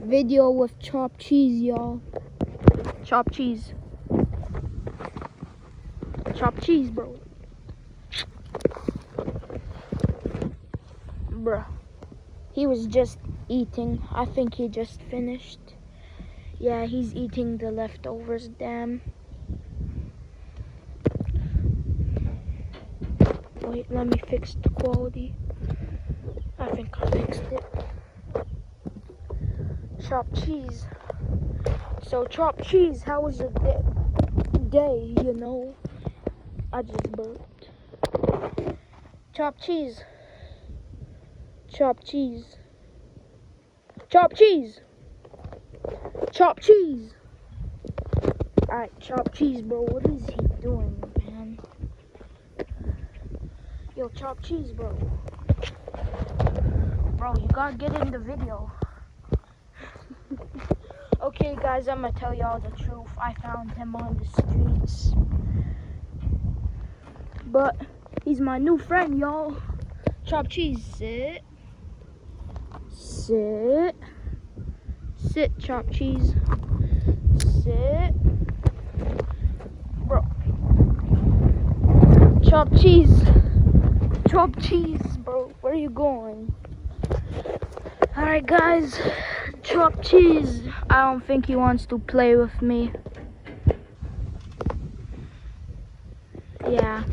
video with chopped cheese, y'all. Chopped cheese. Chopped cheese, bro. Bruh. He was just eating. I think he just finished. Yeah, he's eating the leftovers, damn. Wait, let me fix the quality. I think I fixed it. Chopped cheese. So chopped cheese, how was your day, you know? I just burped. Chopped cheese. Chopped cheese. Chopped cheese. Chopped cheese. Alright, chopped cheese, bro. What is he doing, man? Yo, chopped cheese, bro. Bro, you gotta get in the video. Okay, guys, I'm gonna tell y'all the truth. I found him on the streets. But he's my new friend, y'all. Chopped cheese, sit. Sit. Sit, chopped cheese. Sit. Bro. Chopped cheese. Chopped cheese, bro. Where are you going? Alright, guys. Chopped cheese. I don't think he wants to play with me. Yeah.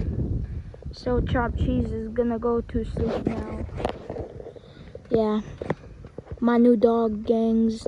So chopped cheese is gonna go to sleep now. Yeah. My new dog, gangs.